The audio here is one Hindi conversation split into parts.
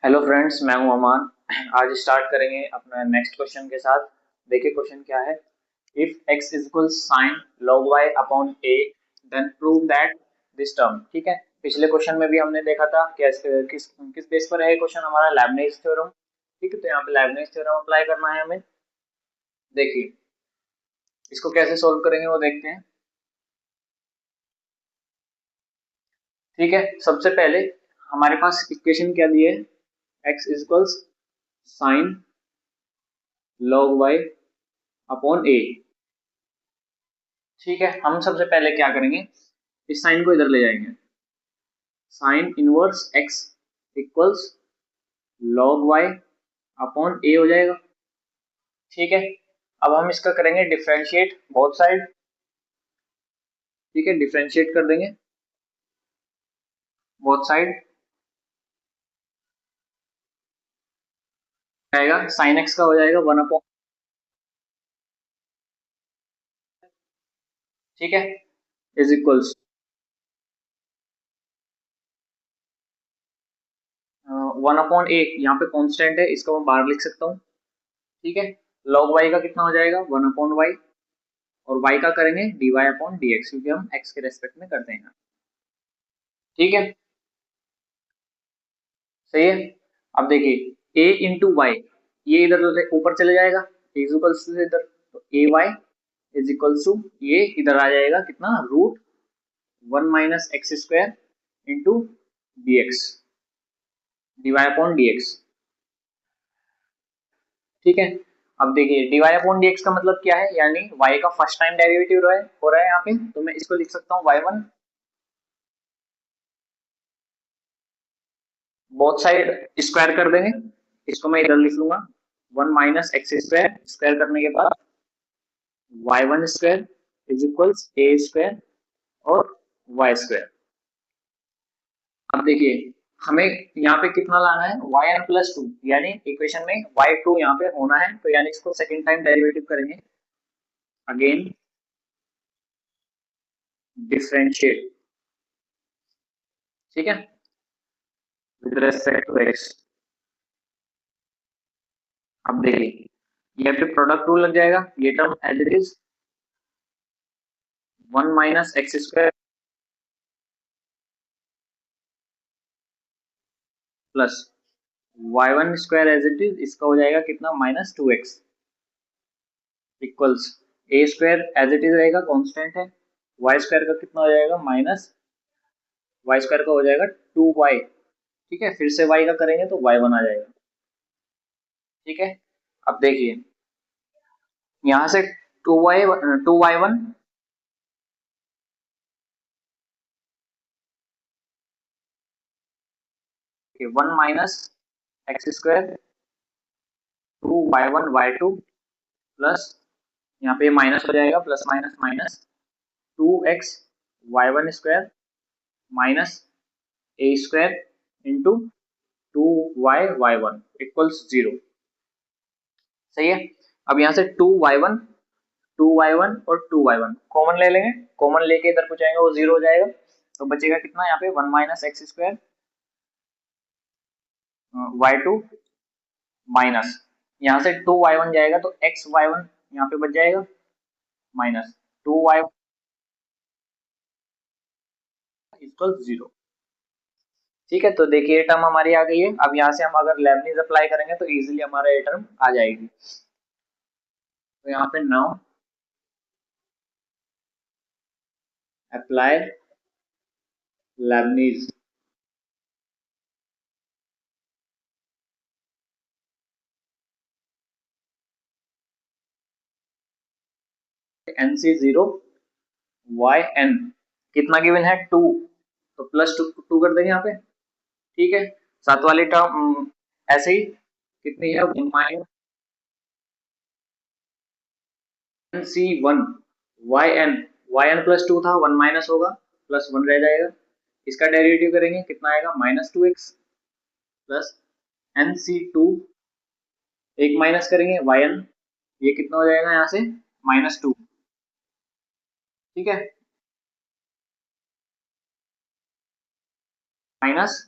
हेलो फ्रेंड्स, मैं हूं अमान। आज स्टार्ट करेंगे अपना नेक्स्ट क्वेश्चन के साथ। देखिए क्वेश्चन क्या है। If x is equal sine log y upon a then prove that this term. ठीक है, पिछले क्वेश्चन में भी हमने देखा था किस किस बेस पर है क्वेश्चन हमारा, लेबनिज थ्योरम। ठीक है, तो यहाँ पे लेबनिज थ्योरम अप्लाई करना है हमें। देखिए इसको कैसे सोल्व करेंगे वो देखते हैं। ठीक है, सबसे पहले हमारे पास इक्वेशन क्या दी है, x is equals sine log y upon a। ठीक है, हम सबसे पहले क्या करेंगे, इस साइन को इधर ले जाएंगे। Sine inverse x equals log y upon a हो जाएगा। ठीक है, अब हम इसका करेंगे डिफरेंशिएट बोथ साइड। ठीक है, डिफरेंशिएट कर देंगे बोथ साइड। आएगा साइन x का हो जाएगा 1 अपॉन। ठीक है, इज इक्वल्स 1 अपॉन ए, यहाँ पे कांस्टेंट है, इसको मैं बाहर लिख सकता हूँ। ठीक है, log y का कितना हो जाएगा 1 अपॉन y, और y का करेंगे dy अपॉन dx, क्योंकि हम x के रेस्पेक्ट में करते हैं। ठीक है, सही है। अब देखिए a इंटू वाई, ये इधर ऊपर चले जाएगा, इक्वल्स टू इधर, तो a y is equals to, ये इधर आ जाएगा कितना, root 1 minus x square into d x, d y upon d x. ठीक है, अब देखिए d y upon d x का मतलब क्या है, यानी y का फर्स्ट टाइम डेरिवेटिव हो रहा है यहाँ पे, तो मैं इसको लिख सकता हूँ y1। बोथ साइड स्क्वायर कर देंगे, इसको मैं इधर लिख लूंगा 1 माइनस एक्स स्क्वायर, स्क्वायर करने के बाद y1 square is equals a square और y स्क्वायर। अब देखिए हमें यहाँ पे कितना लाना है, yn प्लस टू, यानी इक्वेशन में y2 यहाँ पे होना है, तो यानी इसको सेकंड टाइम डेरिवेटिव करेंगे। अगेन डिफरेंशिएट, ठीक है, विद रेस्पेक्ट टू x। अब देखिए यहाँ पे प्रोडक्ट रूल लग जाएगा, ये term as it is 1 minus x square plus y1 square as it is, इसका हो जाएगा कितना, minus 2x equals a square as it is रहेगा, कांस्टेंट है। वाई स्क्वायर का कितना हो जाएगा, माइनस वाई स्क्वायर का हो जाएगा 2y। ठीक है, फिर से y का करेंगे तो y1 आ जाएगा। ठीक है, अब देखिए यहाँ से 2y1 1 minus x square 2y1 y2 plus, यहाँ पे माइनस हो जाएगा, plus minus minus 2x y1 square minus A square into 2y y1 equals 0। सही है, अब यहाँ से 2y1 और 2y1 कॉमन ले लेंगे, कॉमन लेके इधर पूछाएंगे वो 0 हो जाएगा, तो बचेगा कितना यहाँ पे 1 minus x square y2 minus, यहाँ से 2y1 जाएगा तो एक्स y1 यहाँ पे बच जाएगा, माइनस 2y इक्वल 0। ठीक है, तो देखिए ये टर्म हमारी आ गई है। अब यहाँ से हम अगर लेबनीज अप्लाई करेंगे तो इजीली हमारा ये टर्म आ जाएगी। तो यहाँ पे now apply Leibniz. N c 0 y n कितना गिवन है 2, तो प्लस टू कर देंगे यहाँ पे। ठीक है, साथ वाली टर्म ऐसे ही कितनी है, सी 1 वाई एन प्लस टू था, 1 माइनस होगा, प्लस 1 रह जाएगा, इसका डेरिवेटिव करेंगे कितना आएगा, minus 2x plus N C 2, एक माइनस करेंगे वाई एन, ये कितना हो जाएगा यहाँ से, -2। ठीक है, माइनस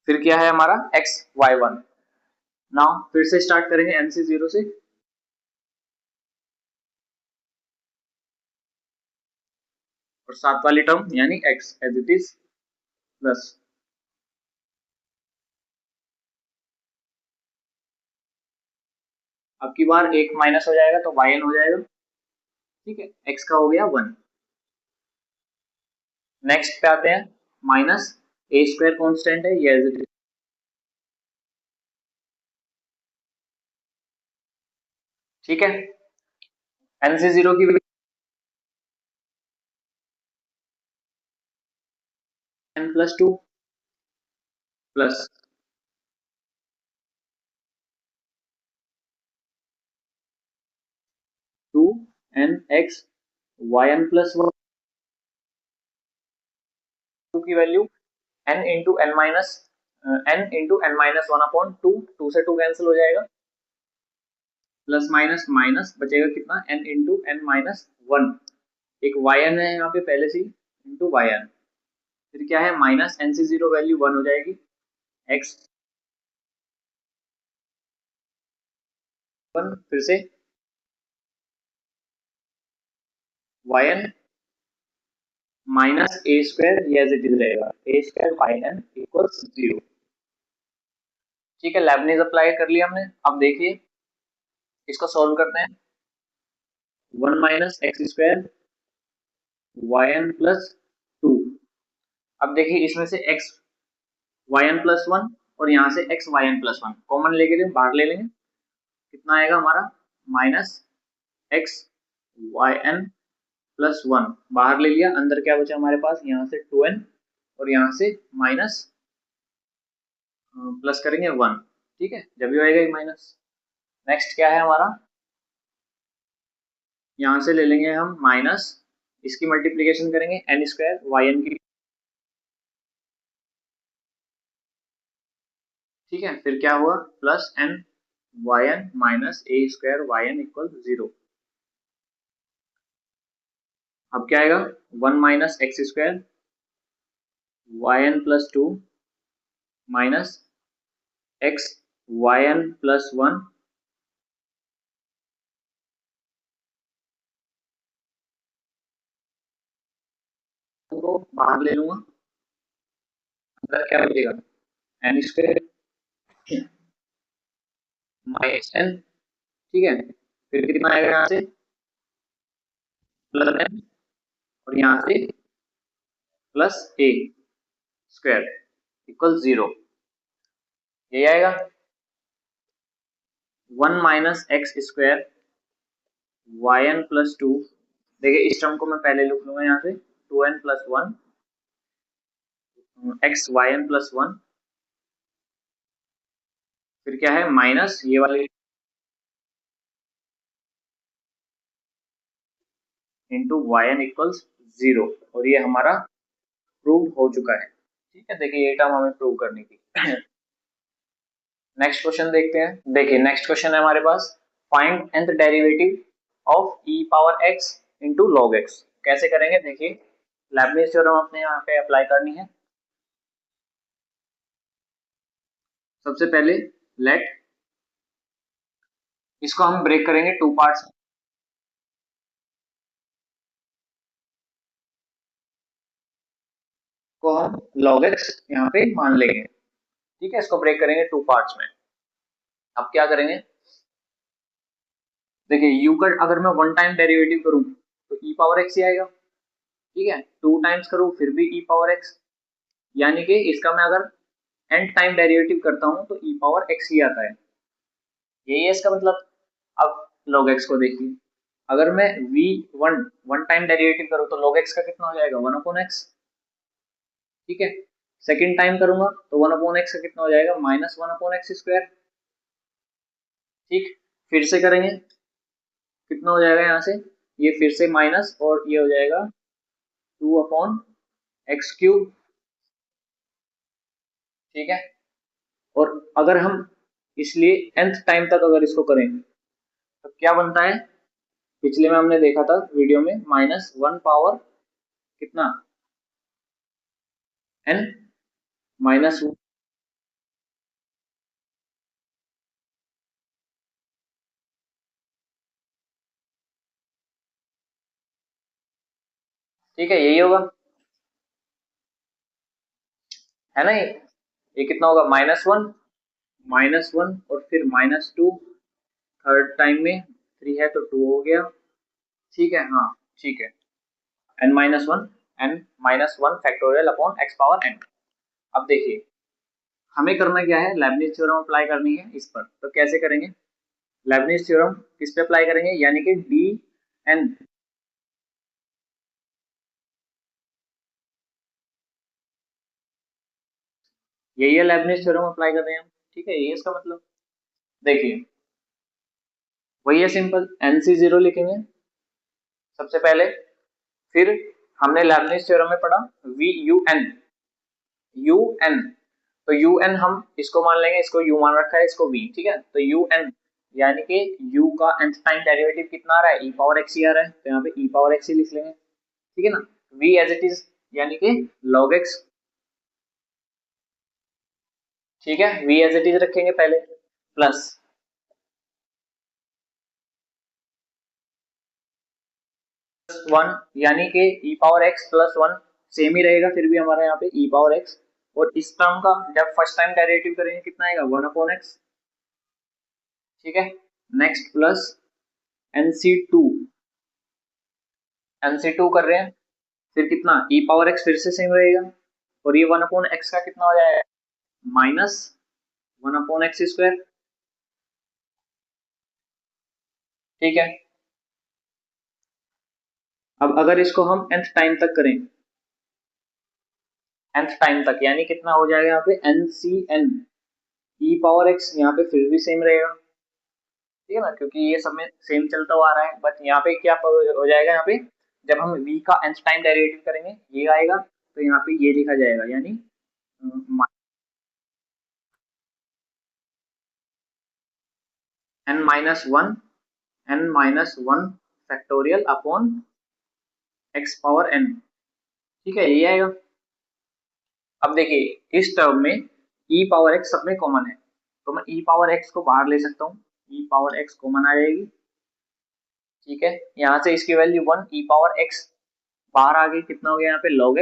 फिर क्या है हमारा x y1। नाउ फिर से स्टार्ट करेंगे n से 0 से, और साथ वाली टर्म यानी x as it is plus, अब की बार एक माइनस हो जाएगा तो yn हो जाएगा, ठीक है, x का हो गया 1। नेक्स्ट पे आते हैं, माइनस ए स्क्वायर कॉन्स्टेंट है ये एज इट इज, ठीक है, n से 0 की n plus 2 plus 2 n x yn plus 1 की value n into n minus one upon two, two से टू कैंसिल हो जाएगा, प्लस माइनस माइनस बचेगा कितना n into n minus one, एक yn है यहाँ पे पहले से इंटू yn, फिर क्या है माइनस n से 0 वैल्यू 1 हो जाएगी, x 1 फिर से yn माइनस ए स्क्वायर ये एज इट इज रहेगा, ए स्क्वायर yn इक्वल्स 0, ठीक है, लेबनीज अप्लाई कर लिया हमने। अब देखिए इसको सॉल्व करते हैं, 1 minus x square yn plus 2, अब देखिए इसमें से x yn प्लस 1 और यहाँ से x yn प्लस 1 कॉमन लेके बाहर ले लेंगे, कितना आएगा हमारा माइनस x yn प्लस 1 बाहर ले लिया, अंदर क्या बचा हमारे पास, यहाँ से 2n और यहाँ से माइनस प्लस करेंगे 1, ठीक है, जब भी आएगा ये माइनस। नेक्स्ट क्या है हमारा, यहाँ से ले लेंगे हम माइनस, इसकी मल्टीप्लीकेशन करेंगे n स्क्वायर yn की, ठीक है, फिर क्या हुआ plus n yn minus A square yn equal 0। अब क्या आएगा 1 minus x square yn plus 2 minus x yn plus 1 को बाहर ले लूंगा, अंदर क्या बचेगा एन स्क्वायर माइनस एन, ठीक है, फिर कितना आएगा यहाँ से प्लस एन और यहाँ से प्लस ए स्क्वायर इक्वल 0, यही आएगा 1 minus x square yn plus 2, देखिए इस टर्म को मैं पहले लिख लूंगा यहाँ से 2n plus 1 x yn plus 1, फिर क्या है माइनस ये वाली इंटू yn इक्वल्स 0, और ये हमारा प्रूव हो चुका है, ठीक है, देखिए ये टर्म हमें प्रूव करनी थी। नेक्स्ट क्वेश्चन देखते हैं, देखिए नेक्स्ट क्वेश्चन है हमारे पास, find nth derivative of e power x into log x, कैसे करेंगे देखिए, लेबनीज थ्योरम अपने यहाँ पे अप्लाई करनी है। सबसे पहले लेट, इसको हम ब्रेक करेंगे टू पार्ट्स, को हम log x यहाँ पे मान लेंगे, ठीक है, इसको ब्रेक करेंगे टू पार्ट्स में। अब क्या करेंगे, देखिए u का अगर मैं वन टाइम डेरिवेटिव करूं तो e पावर x ही आएगा, ठीक है, टू टाइम्स करूं फिर भी e पावर x, यानी कि इसका मैं अगर n टाइम डेरिवेटिव करता हूं तो e पावर x ही आता है, यही है इसका मतलब। अब log x को देखिए, अगर मैं वन टाइम डेरिवेटिव करूं तो log x का कितना हो जाएगा 1 अपॉन x, ठीक है, सेकेंड टाइम करूंगा तो 1 अपॉन x का कितना हो जाएगा माइनस 1 अपॉन एक्स स्क्वायर, ठीक, फिर से करेंगे कितना हो जाएगा यहाँ से, ये फिर से माइनस और ये हो जाएगा 2 अपॉन एक्स क्यूब, ठीक है, और अगर हम इसलिए nth टाइम तक अगर इसको करें तो क्या बनता है, पिछले में हमने देखा था वीडियो में माइनस 1 पावर कितना n माइनस ठीक है, यही होगा, है ना। ये कितना होगा, -1 और फिर -2, थर्ड टाइम में 3 है तो 2 हो गया, ठीक है, हाँ ठीक है, n-1 factorial upon x power n। अब देखिए हमें करना क्या है, लेबनिज थ्योरम अप्लाई करनी है इस पर, तो कैसे करेंगे, लेबनिज थ्योरम किस पे अप्लाई करेंगे, यानी कि डी एन, यही है लेबनिज थ्योरम अप्लाई कर रहे हैं हम, ठीक है, ये इसका मतलब। देखिए वही है सिंपल, NC0 लिखेंगे सबसे पहले, फिर हमने लेबनिज थ्योरम में पढ़ा v u n, u n, तो यू एन हम इसको मान लेंगे, इसको यू मान रखा है, इसको वी, ठीक है, तो यू एन यानी कि यू का nth टाइम डेरिवेटिव कितना आ रहा है, ई पावर एक्स ही आ रहा है, तो यहाँ पे ई पावर एक्स ही लिख लेंगे, ठीक है ना। वी एज इट इज यानी कि log x, ठीक है, वी एज इट इज रखेंगे पहले, प्लस 1 यानी कि ई पावर एक्स प्लस 1 सेम ही रहेगा फिर भी हमारा यहाँ पे ई पावर एक्स, और इस टर्म का जब फर्स्ट टाइम डेरिवेटिव करेंगे कितना आएगा, 1/x, ठीक है, नेक्स्ट प्लस NC2, NC2 कर रहे हैं, फिर कितना ई पावर एक्स फिर से सेम रहेगा, और ये 1/x का कितना हो जाएगा, -1/x², ठीक है। अब अगर इसको हम nth टाइम तक करें, nth टाइम तक यानी कितना हो जाएगा यहाँ पे NCN, ई पावर एक्स यहाँ पे फिर भी सेम रहेगा, ठीक है ना, क्योंकि ये सब में सेम चलता हुआ आ रहा है, बट यहाँ पे क्या हो जाएगा, यहाँ पे जब हम v का nth टाइम डेरिवेटिव करेंगे ये आएगा, तो यहाँ पे ये लिखा जाएगा, यानी n-1 factorial upon x power n, ठीक है, ये आएगा। अब देखिए इस टर्म में e पावर x सब में कॉमन है, तो मैं e पावर x को बाहर ले सकता हूँ, e पावर x कॉमन आ जाएगी, ठीक है, यहाँ से इसकी वैल्यू 1, e पावर x बाहर आ गई, कितना हो गया यहाँ पे log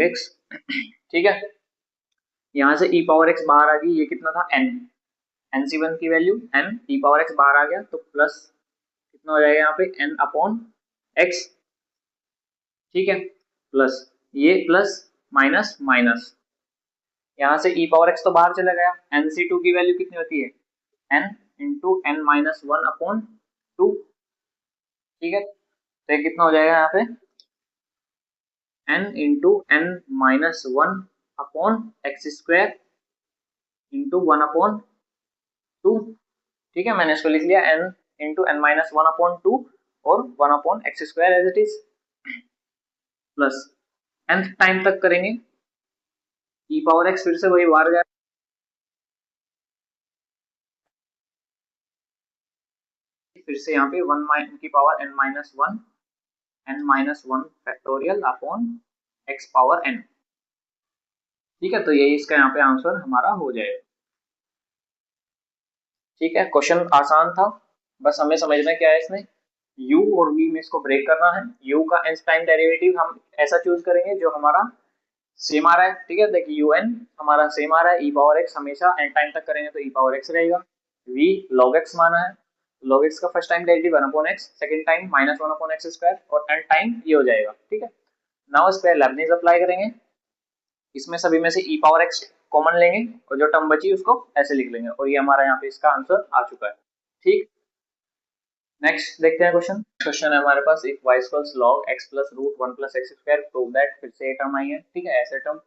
x, ठीक है, यहाँ से e पावर x बाहर आ गई, ये कितना था n, NC1 की value n, e power x बाहर आ गया तो प्लस कितना हो जाएगा यहाँ पे n अपॉन x, ठीक है, प्लस ये प्लस माइनस माइनस, यहाँ से e पावर x तो बाहर चला गया, NC2 की वैल्यू कितनी होती है, n इंटू n-1/2, ठीक है, तो ये कितना हो जाएगा यहाँ पे n इंटू n-1/x² इंटू 1/2, ठीक है, मैंने इसको लिख लिया n इंटू n-1/2 और 1/x² as it is, plus nth time तक करेंगे, e पावर x फिर से वही बाहर जाएगा, फिर से यहाँ पे 1 की power n-1 factorial upon x power n, ठीक है, तो यही इसका यहाँ पे आंसर हमारा हो जाएगा, ठीक है, क्वेश्चन आसान था, बस हमें समझना क्या है इसमें, u और v में इसको ब्रेक करना है, u का nth टाइम डेरिवेटिव हम ऐसा चूज करेंगे जो हमारा सेम आ रहा है, ठीक है, देखिए यू एन हमारा सेम आ रहा है, ई पावर एक्स हमेशा एन टाइम तक करेंगे तो ई पावर एक्स रहेगा, वी लॉग एक्स माना है, लॉग एक्स का first time derivative 1/x, second time -1/x² और एन टाइम ये हो जाएगा, ठीक है। नाउ इस पे लेबनीज अप्लाई करेंगे, इसमें सभी में से ई पावर एक्स कॉमन लेंगे और जो टर्म बची उसको ऐसे लिख लेंगे, और ये हमारा यहाँ पे इसका आंसर आ चुका है, ठीक। नेक्स्ट देखते हैं क्वेश्चन, क्वेश्चन है हमारे पास, if y equals log x plus root 1 plus x square prove that, फिर से ये टर्म आई है, ठीक है, ऐसे टर्म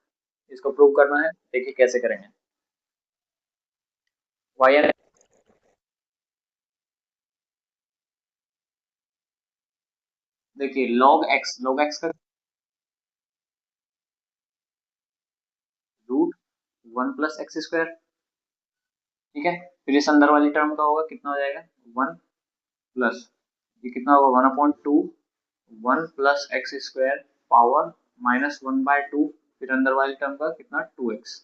इसको प्रूव करना है, देखिए कैसे करेंगे, y n, देखिए log x का रूट 1 प्लस एक्स स्क्वायर, ठीक है, फिर इस अंदर वाली टर्म का होगा कितना हो जाएगा 1 प्लस ये कितना होगा 1/2, 1 प्लस एक्स स्क्वायर पावर -1/2, फिर अंदर वाली टर्म का कितना 2x,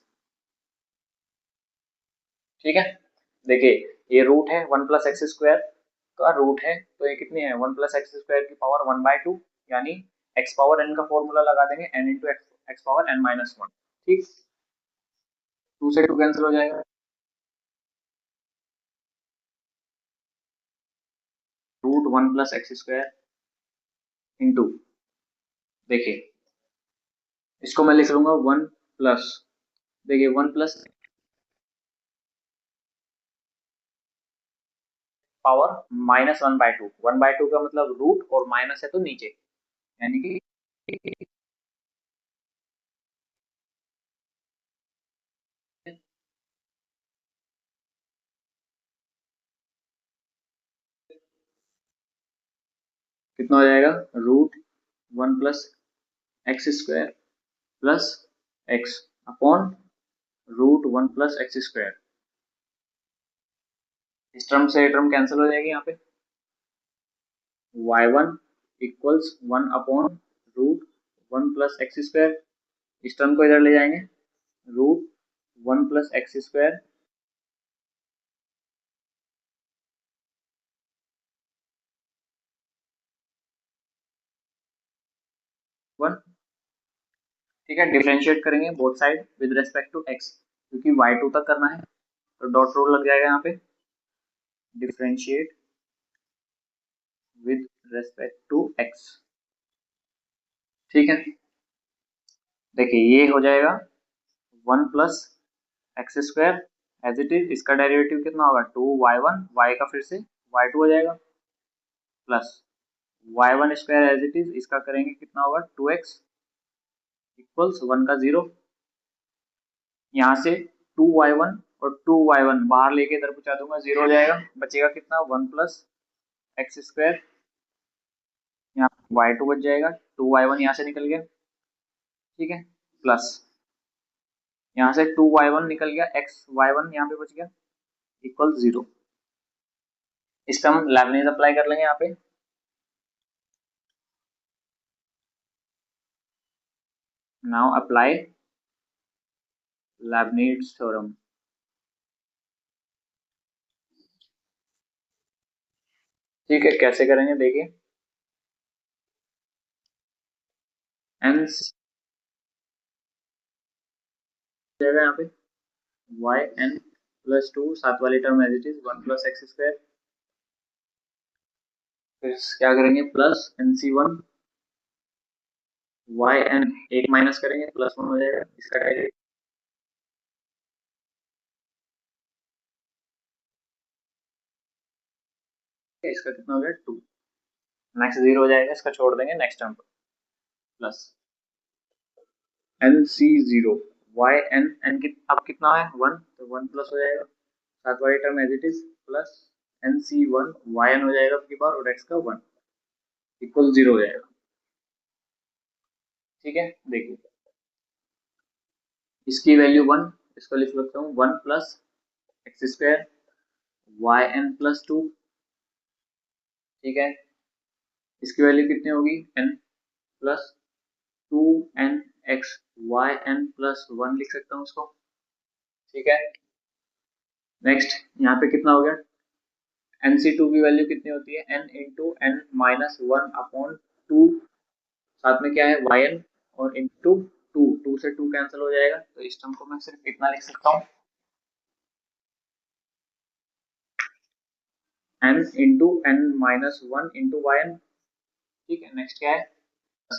ठीक है, देखिए ये रूट है 1 प्लस एक्स स्क्वायर, का रूट है, तो ये कितनी है 1 + x² की पावर 1/2, यानी x पावर n का फॉर्मूला लगा देंगे n into x power n-1। ठीक, 2 से 2 कैंसिल हो जाएगा, √1 + x² इंटू, देखिए इसको मैं लिख लूंगा 1 प्लस, देखिए 1 प्लस पावर -1/2, 1/2 का मतलब रूट और माइनस है तो नीचे, यानी कि कितना हो जाएगा, √1 + x² plus x upon √1 + x²। इस टर्म से टर्म कैंसिल हो जाएगी, यहाँ पे y1 इक्वल्स 1/√1 + x², इस टर्म को इधर ले जाएंगे, √1 + x², 1। ठीक है, डिफरेंशिएट करेंगे both side with respect to x, क्योंकि y2 तक करना है तो डॉट रूल लग जाएगा यहाँ पे, differentiate with respect to x। ठीक है, देखिए ये हो जाएगा 1 + x² एज इट इज, इसका डेरिवेटिव कितना होगा 2y1, y का फिर से y2 हो जाएगा, plus y1² as it is, इसका करेंगे कितना होगा 2x इक्वल्स 1 का 0, यहाँ से 2y1 और 2y1 बाहर लेके इधर पहुंचा दूंगा, 0 हो जाएगा, बचेगा कितना 1 + x², यहाँ y2 बच जाएगा, 2y1 यहाँ से निकल गया, ठीक है, प्लस यहाँ से 2y1 निकल गया, x y1 यहाँ पे बच गया इक्वल 0। इस पर हम लेबनीज अप्लाई कर लेंगे यहाँ पे, नाउ अप्लाई लेबनीज थ्योरम। ठीक है, कैसे करेंगे देखिए, n जाएगा यहाँ पे yn+2, सात वाली term as it is 1 + x², फिर क्या करेंगे प्लस nc1 yn, एक माइनस करेंगे +1 हो जाएगा, इसका डायरेक्ट इसका कितना हो गया 2, नेक्स्ट 0 हो जाएगा, इसका छोड़ देंगे नेक्स्ट टर्म पर, प्लस nc0 yn, अब कितना है 1, तो 1 प्लस हो जाएगा, सात वाली term as it is, plus nc1 yn हो जाएगा आपकी बार, और x का 1 इक्वल 0 हो जाएगा। ठीक है, देखिए इसकी वैल्यू 1, इसको लिख सकता हूँ 1 + x² yn+2, ठीक है, इसकी वैल्यू कितनी होगी n+2nx yn+1 लिख सकता हूँ उसको। ठीक है, नेक्स्ट यहाँ पे कितना हो गया, nc2 की वैल्यू कितनी होती है n इंटू n-1/2, साथ में क्या है yn, और इंटू 2, 2 से 2 कैंसिल हो जाएगा, तो इस टर्म को मैं सिर्फ इतना लिख सकता हूँ n into n-1 into yn। ठीक है, नेक्स्ट क्या है,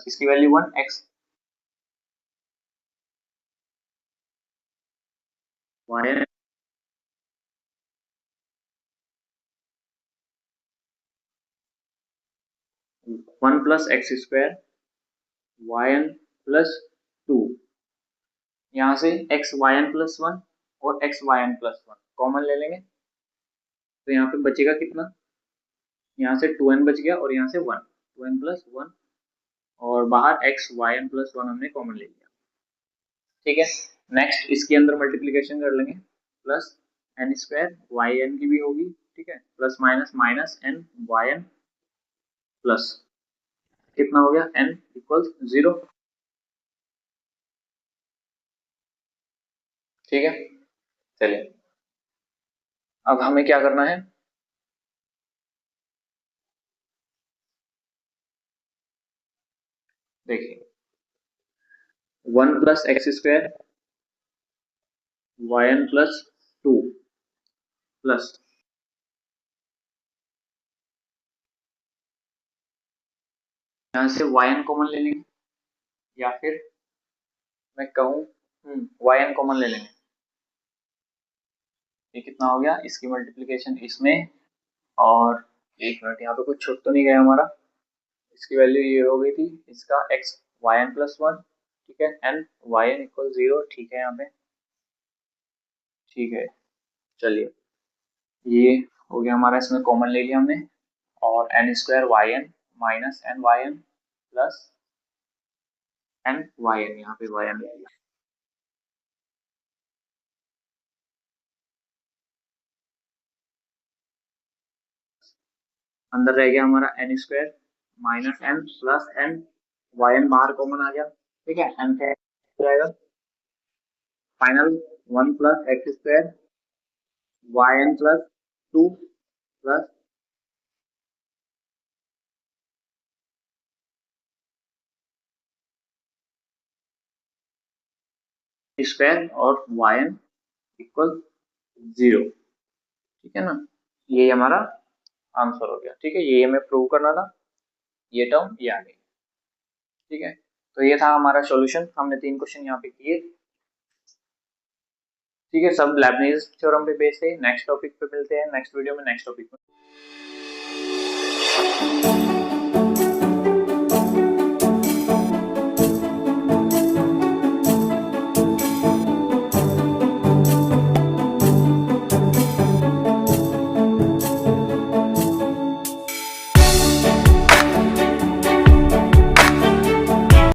इसकी value 1 x yn 1 + x² yn+2, यहाँ से x yn+1 और x yn+1 कॉमन ले लेंगे, तो यहाँ पे बचेगा कितना, यहाँ से 2n बच गया और यहाँ से 1, 2n+1, और बाहर x yn+1 हमने कॉमन ले लिया। ठीक है, नेक्स्ट इसके अंदर मल्टीप्लीकेशन कर लेंगे, प्लस n² yn की भी होगी, ठीक है, plus minus minus n yn plus कितना हो गया n इक्वल्स 0। ठीक है, चलिए अब हमें क्या करना है, देखिए 1 plus x square y n plus 2 plus यहाँ से वाई एन कॉमन ले लेंगे, या फिर मैं कहूँ वाई एन कॉमन ले लेंगे। ये कितना हो गया, इसकी मल्टीप्लीकेशन इसमें, और एक मिनट यहाँ पे कुछ छूट तो नहीं गया हमारा, इसकी वैल्यू ये हो गई थी, इसका एक्स वाई एन प्लस 1, ठीक है, एंड वाई एन इक्वल 0, ठीक है यहाँ पे, ठीक है। चलिए ये हो गया हमारा, इसमें कॉमन ले लिया हमने, और n square y n minus n y n plus n y n, यहाँ पे वाई एन ले लिया। अंदर रह गया हमारा n square minus n plus n, y n बाहर कॉमन आ गया, ठीक है, एन से जाएगा final 1 plus x square y n plus 2 plus square और वाई एन इक्वल 0, ठीक है ना। ये हमारा आंसर हो गया, ठीक है, ये हमें प्रूव करना था, ये टर्म ये आ गई, ठीक है। तो ये था हमारा सॉल्यूशन, हमने 3 क्वेश्चन यहाँ पे किए, ठीक है, सब लेबनीज थ्योरम पे बेस्ड है। नेक्स्ट टॉपिक पे मिलते हैं नेक्स्ट वीडियो में, नेक्स्ट टॉपिक में।